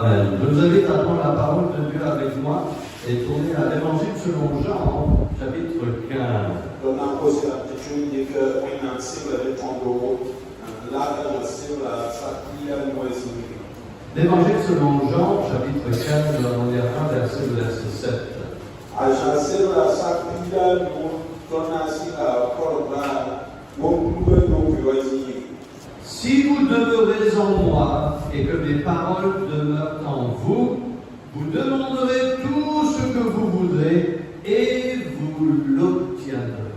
Amen. Je vous invite à prendre la parole de Dieu avec moi et tourner à l'Évangile selon Jean, chapitre 15. L'Évangile selon Jean, chapitre 15, nous allons lire un verset, le verset 7. Si vous demeurez en moi et que mes paroles demeurent en vous, vous demanderez tout ce que vous voudrez et vous l'obtiendrez.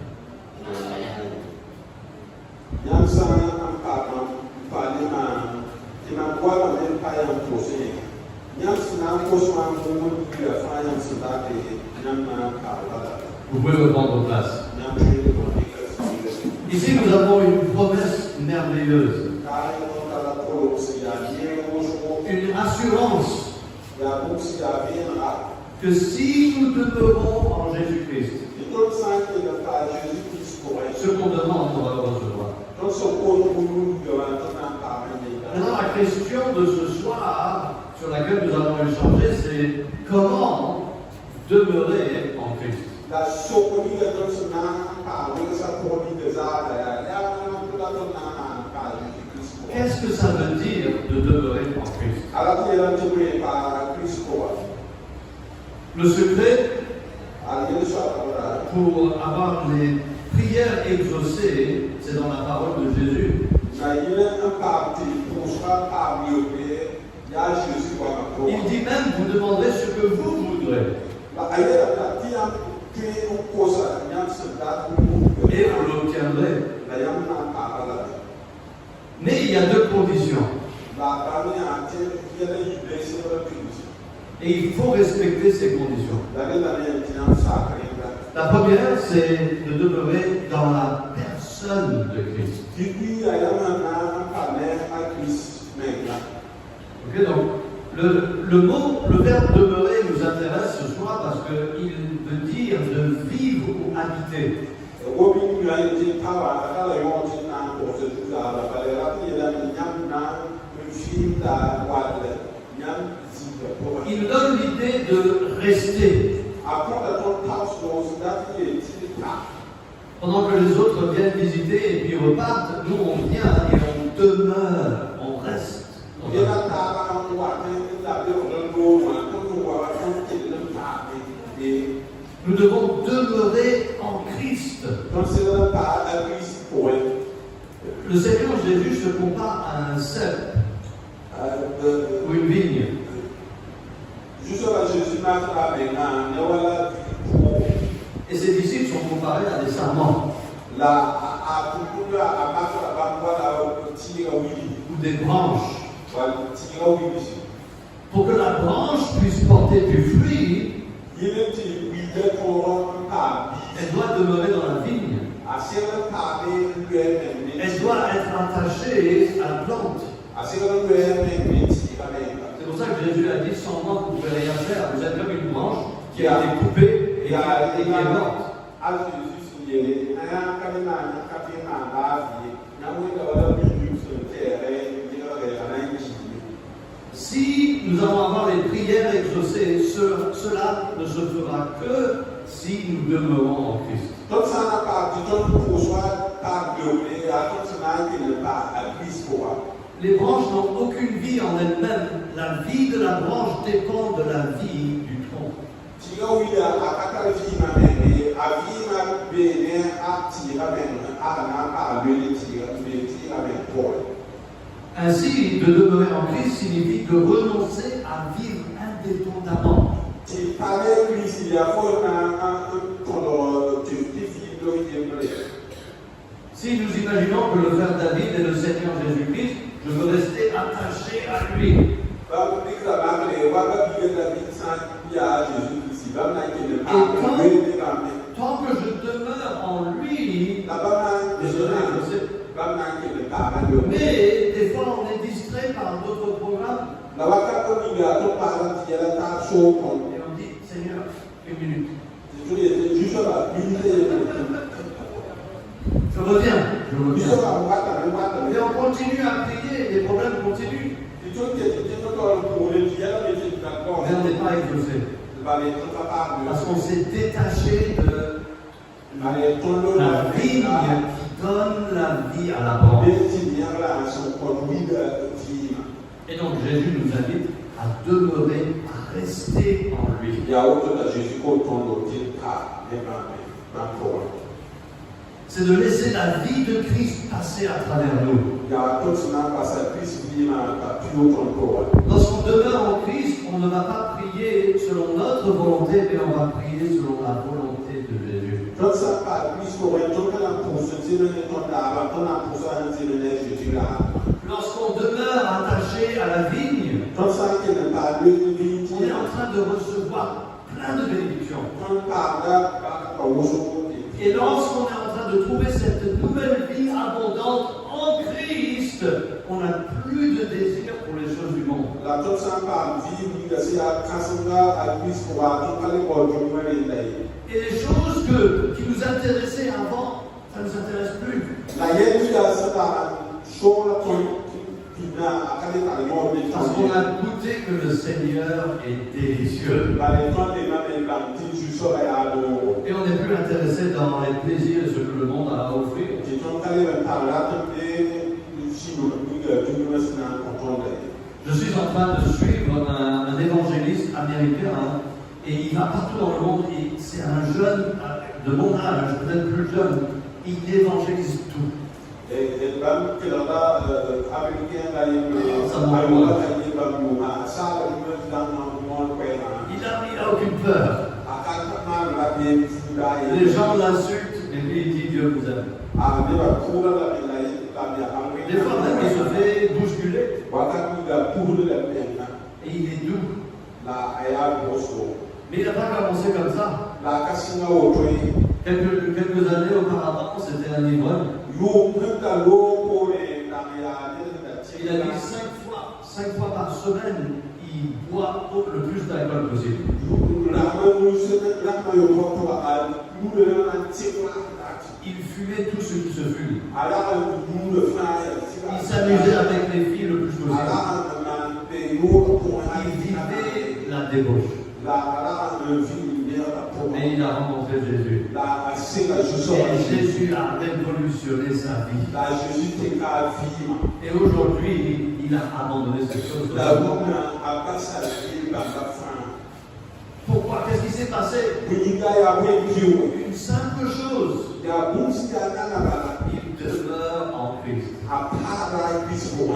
Vous pouvez reprendre place. Ici, nous avons une promesse merveilleuse, une assurance que si nous demeurons en Jésus-Christ, ce qu'on demande, on va le recevoir. Maintenant, la question de ce soir sur laquelle nous allons échanger, c'est comment demeurer en Christ. Qu'est-ce que ça veut dire de demeurer en Christ? Le secret pour avoir les prières exaucées, c'est dans la parole de Jésus. Il dit même, vous demanderez ce que vous voudrez. Et vous l'obtiendrez. Mais il y a deux conditions. Et il faut respecter ces conditions. La première, c'est de demeurer dans la personne de Christ. Ok, donc le verbe demeurer nous intéresse ce soir parce qu'il veut dire de vivre ou habiter. Il donne l'idée de rester. Pendant que les autres viennent visiter et puis repartent, nous on vient et on demeure, on reste. Nous devons demeurer en Christ. Le Seigneur Jésus se compare à un cep ou une vigne. Et ses disciples sont comparés à des sarments ou des branches. Pour que la branche puisse porter du fruit, elle doit demeurer dans la vigne. Elle doit être attachée à la plante. C'est pour ça que Jésus a dit, sans moi vous ne pouvez rien faire. Vous êtes comme une branche qui a été coupée et qui est morte. Si nous allons avoir les prières exaucées, cela ne se fera que si nous demeurons en Christ. Les branches n'ont aucune vie en elles-mêmes. La vie de la branche dépend de la vie du tronc. Ainsi, de demeurer en Christ signifie de renoncer à vivre indépendamment. Si nous imaginons que le frère David est le Seigneur Jésus-Christ, je veux rester attaché à lui. Et tant que je demeure en lui, mais des fois on est distrait par d'autres programmes. Et on dit, Seigneur, une minute. Je reviens. Et on continue à prier, les problèmes continuent. pas exaucé. Parce qu'on s'est détaché de la vigne qui donne la vie à l'abondance. Et donc Jésus nous invite à demeurer, à rester en lui. C'est de laisser la vie de Christ passer à travers nous. Lorsqu'on demeure en Christ, on ne va pas prier selon notre volonté, mais on va prier selon la volonté de Jésus. Lorsqu'on demeure attaché à la vigne, on est en train de recevoir plein de bénédictions. Et lorsqu'on est en train de trouver cette nouvelle vie abondante en Christ, on n'a plus de désir pour les choses du monde. Et les choses qui nous intéressaient avant, ça ne nous intéresse plus. Parce qu'on a goûté que le Seigneur est délicieux. Et on n'est plus intéressé dans les plaisirs et ce que le monde a à offrir. Je suis en train de suivre un évangéliste américain et il va partout dans le monde. C'est un jeune de mon âge, peut-être plus jeune. Il évangélise tout. Il n'a aucune peur. Les gens l'insultent et lui il dit Dieu vous aime. Des fois même il se fait bousculer. Et il est doux. Mais il n'a pas commencé comme ça. Quelques années auparavant, c'était un ivrogne. Il a dit 5 fois par semaine, il boit le plus d'alcool possible. Il fumait tout ce qui se fume. Il s'amusait avec les filles le plus possible. Il vivait la débauche. Mais il a rencontré Jésus. Et Jésus a révolutionné sa vie. Et aujourd'hui, il a abandonné cette chose. Pourquoi? Qu'est-ce qui s'est passé? Une simple chose. Il demeure en Christ.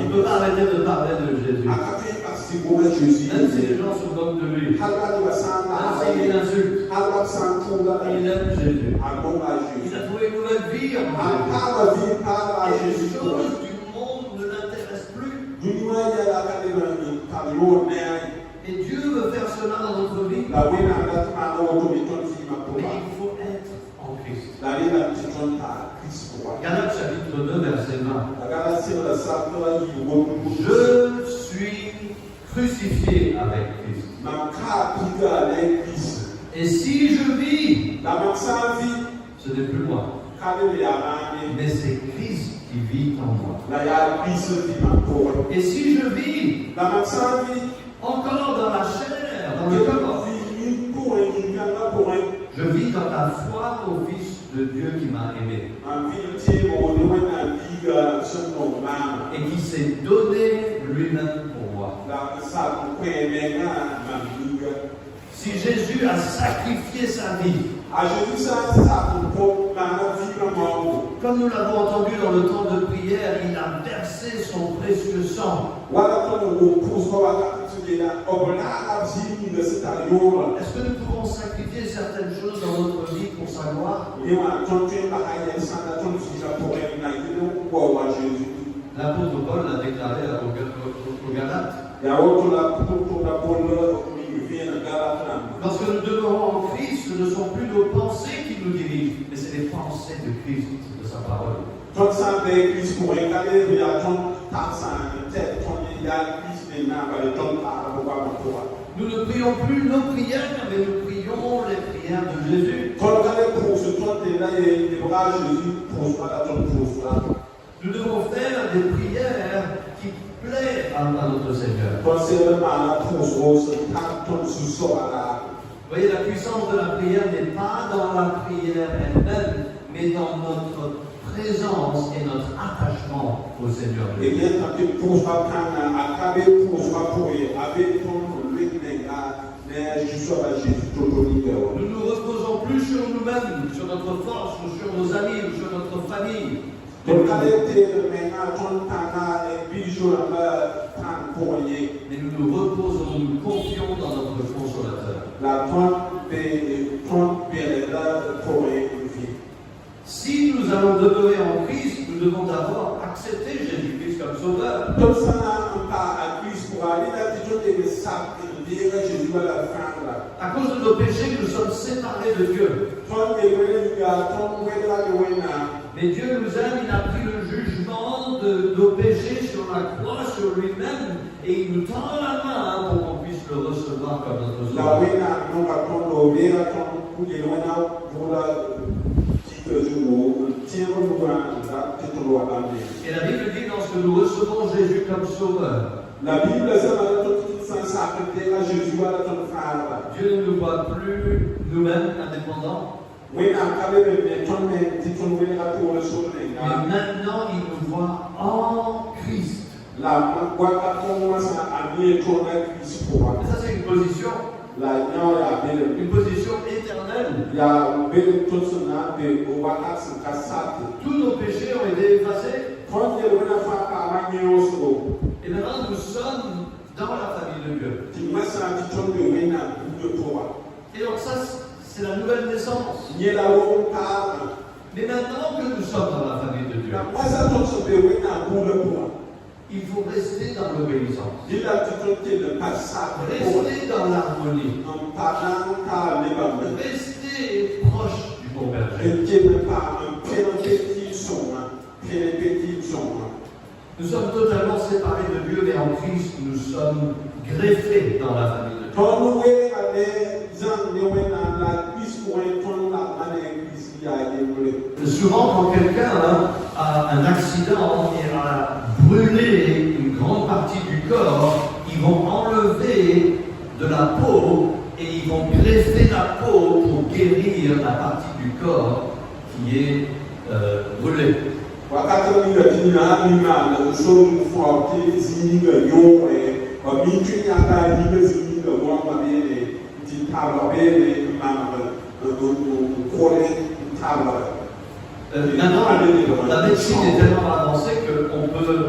Il ne peut pas arrêter de parler de Jésus. Même si les gens se moquent de lui. Même s'il l'insulte. Il aime Jésus. Il a trouvé une nouvelle vie en Jésus. Et les choses du monde ne l'intéressent plus. Et Dieu veut faire cela dans notre vie. Mais il faut être en Christ. Galates chapitre 2, verset 20. Je suis crucifié avec Christ. Et si je vis, ce n'est plus moi. Mais c'est Christ qui vit en moi. Et si je vis, encore dans la chair, dans le corps, je vis dans la foi au Fils de Dieu qui m'a aimé et qui s'est donné lui-même pour moi. Si Jésus a sacrifié sa vie, comme nous l'avons entendu dans le temps de prière, il a versé son précieux sang. Est-ce que nous pouvons sacrifier certaines choses dans notre vie pour sa gloire? L'apôtre Paul l'a déclaré aux Galates. Lorsque nous demeurons en Christ, ce ne sont plus nos pensées qui nous dirigent, mais c'est les pensées de Christ, de sa parole. Nous ne prions plus nos prières, mais nous prions les prières de Jésus. Nous devons faire des prières qui plaît à notre Seigneur. Vous voyez, la puissance de la prière n'est pas dans la prière elle-même, mais dans notre présence et notre attachement au Seigneur. Nous ne nous reposons plus sur nous-mêmes, sur notre force, ou sur nos amis, ou sur notre famille. Mais nous nous reposons, nous confions dans notre consolateur. Si nous allons demeurer en Christ, nous devons d'abord accepter Jésus-Christ comme sauveur. À cause de nos péchés, nous sommes séparés de Dieu. Mais Dieu nous aime, il a pris le jugement de nos péchés sur la croix, sur lui-même, et il nous tend la main pour qu'on puisse le recevoir comme notre sauveur. Et la Bible dit, lorsque nous recevons Jésus comme sauveur, Dieu ne nous voit plus nous-mêmes indépendants. Mais maintenant, il nous voit en Christ. Et ça, c'est une position. Une position éternelle. Tous nos péchés ont été effacés. Et maintenant, nous sommes dans la famille de Dieu. Et donc ça, c'est la nouvelle naissance. Mais maintenant que nous sommes dans la famille de Dieu, il faut rester dans l'obéissance. Rester dans l'harmonie. Rester proche du bon berger. Nous sommes totalement séparés de Dieu, mais en Christ, nous sommes greffés dans la famille de Dieu. Souvent, quand quelqu'un a un accident et a brûlé une grande partie du corps, ils vont enlever de la peau et ils vont greffer la peau pour guérir la partie du corps qui est brûlée. Maintenant, la médecine est tellement avancée qu'on peut,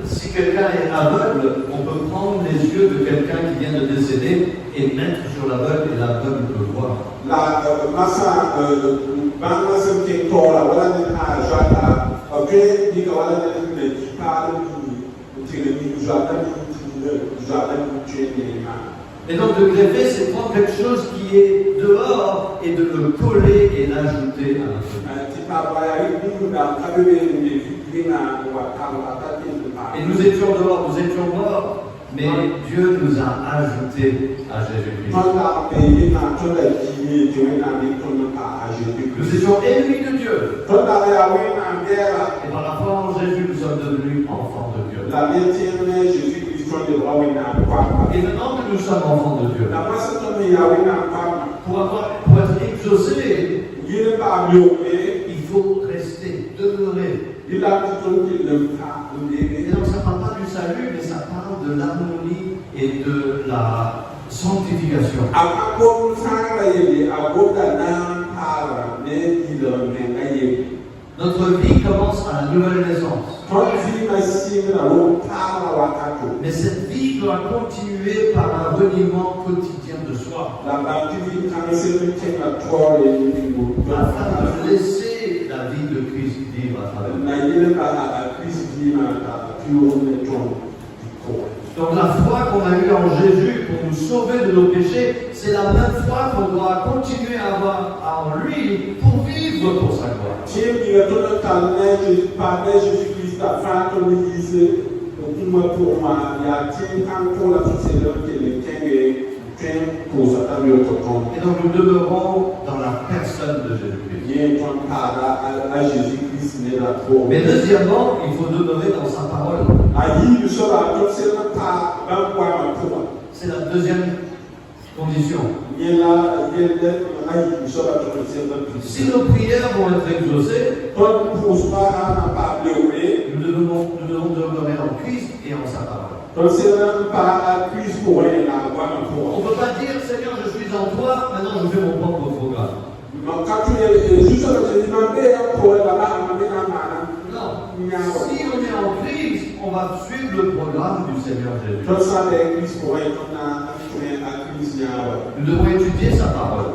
si quelqu'un est aveugle, on peut prendre les yeux de quelqu'un qui vient de décéder et mettre sur l'aveugle et l'aveugle peut voir. Et donc de greffer, c'est prendre quelque chose qui est dehors et de le coller et l'ajouter à notre vie. Et nous étions dehors, nous étions morts, mais Dieu nous a ajoutés à Jésus-Christ. Nous étions ennemis de Dieu. Et par la foi en Jésus, nous sommes devenus enfants de Dieu. Et maintenant que nous sommes enfants de Dieu, pour être exaucés, il faut rester, demeurer. Et donc ça ne parle pas du salut, mais ça parle de l'harmonie et de la sanctification. Notre vie commence à la nouvelle naissance. Mais cette vie doit continuer par un reniement quotidien de soi. Afin de laisser la vie de Christ vivre à travers nous. Donc la foi qu'on a eue en Jésus pour nous sauver de nos péchés, c'est la même foi qu'on doit continuer à avoir en lui pour vivre pour sa gloire. Et donc nous demeurons dans la personne de Jésus-Christ. Mais deuxièmement, il faut demeurer dans sa parole. C'est la deuxième condition. Si nos prières vont être exaucées, nous devons demeurer en Christ et en sa parole. On ne peut pas dire, Seigneur, je suis en toi, maintenant je fais mon propre programme. Non. Si on est en Christ, on va suivre le programme du Seigneur Jésus. Nous devons étudier sa parole.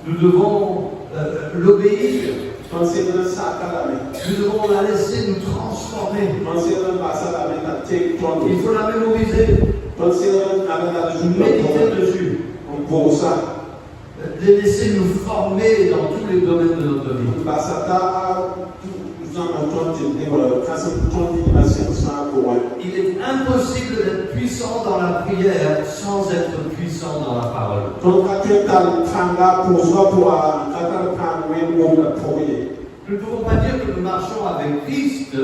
Nous devons l'obéir. Nous devons la laisser nous transformer. Il faut la mémoriser. Méditer dessus. Les laisser nous former dans tous les domaines de notre vie. Il est impossible d'être puissant dans la prière sans être puissant dans la parole. Nous ne pouvons pas dire que nous marchons avec Christ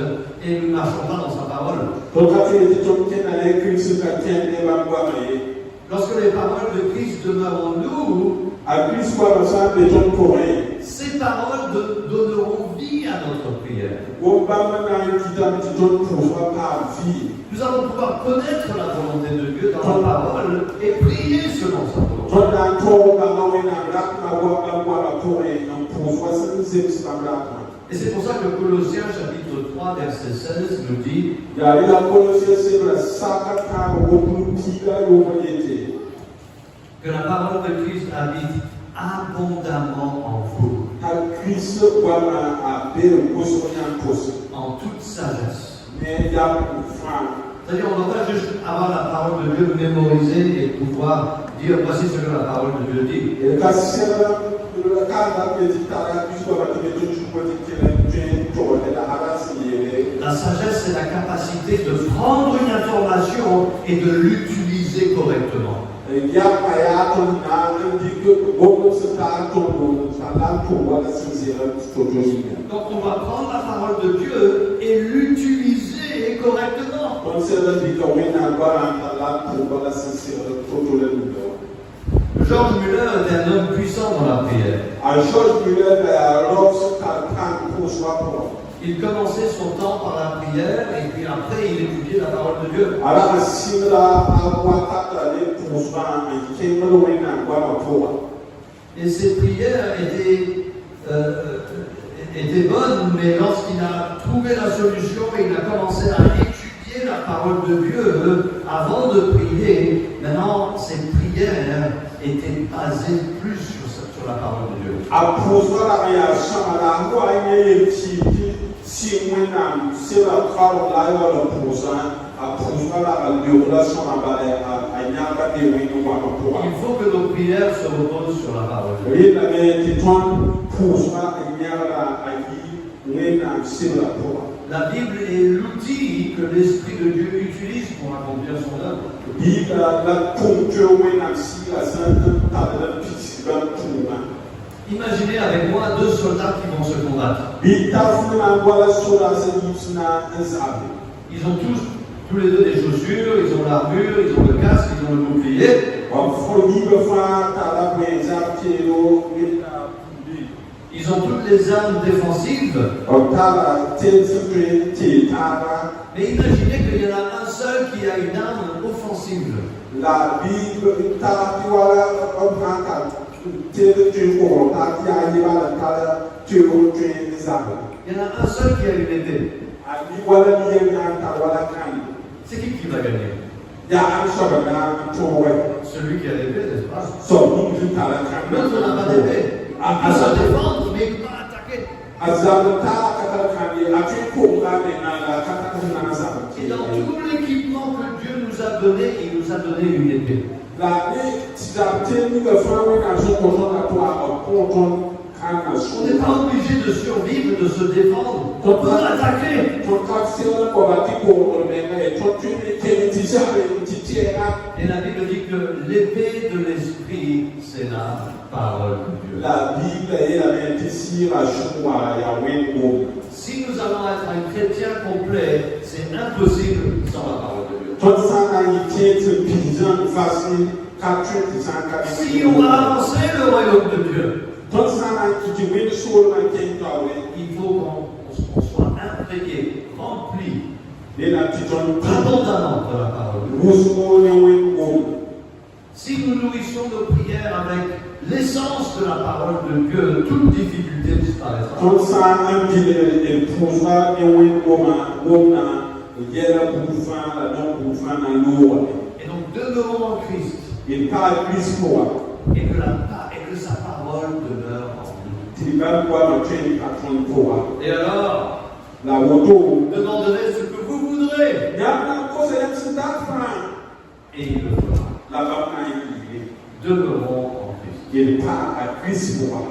et nous ne marchons pas dans sa parole. Lorsque les paroles de Christ demeurent en nous, ces paroles donneront vie à notre prière. Nous allons pouvoir connaître la volonté de Dieu dans la parole et prier selon sa volonté. Et c'est pour ça que Colossiens chapitre 3 verset 16 nous dit que la parole de Christ habite abondamment en vous, en toute sagesse. C'est-à-dire, on ne doit pas juste avoir la parole de Dieu mémorisée et pouvoir dire voici ce que la parole de Dieu dit. La sagesse, c'est la capacité de prendre une information et de l'utiliser correctement. Donc on va prendre la parole de Dieu et l'utiliser correctement. George Muller était un homme puissant dans la prière. Il commençait son temps par la prière et puis après il étudiait la parole de Dieu. Et ses prières étaient bonnes, mais lorsqu'il a trouvé la solution, il a commencé à étudier la parole de Dieu avant de prier. Maintenant, ses prières étaient basées plus sur la parole de Dieu. Il faut que nos prières se reposent sur la parole de Dieu. La Bible est l'outil que l'Esprit de Dieu utilise pour accomplir son œuvre. Imaginez avec moi deux soldats qui vont se combattre. Ils ont tous les deux des chaussures, ils ont l'armure, ils ont le casque, ils ont le bouclier. Ils ont toutes les armes défensives. Mais imaginez qu'il y en a un seul qui a une arme offensive. Il y en a un seul qui a une épée. C'est qui va gagner? Celui qui a l'épée, n'est-ce pas? L'autre n'a pas d'épée. Il peut se défendre, mais il ne peut pas attaquer. Et dans tout l'équipement que Dieu nous a donné, il nous a donné une épée. On n'est pas obligé de survivre, de se défendre. On peut attaquer. Et la Bible dit que l'épée de l'esprit, c'est la parole de Dieu. La Bible est la même ici, la joie, Yahweh, Gom. Si nous allons être un chrétien complet, c'est impossible sans la parole de Dieu. Tout ça, il tient ce pigeon facile, 4 Si on va avancer le royaume de Dieu, tout ça, qui dit, oui, sur le il faut qu'on soit imprégné, rempli et la pigeon, abondamment de la parole de Dieu. Rousseau, Yahweh, Gom. Si nous nourrissons nos prières avec l'essence de la parole de Dieu, toute difficulté disparaîtra. Tout ça, un billet, et pour ça, Yahweh, Gom, il y a la bouffe, la non-bouffe, la lourde. Et donc demeurons en Christ. Il parle plus pour Et que sa parole demeure en nous. il va pouvoir me tuer à 33. Et alors, La moto, demandez ce que vous voudrez. il y a un cause de Et il le fera. la bataille, Demeurons en Christ. il parle à Christ pour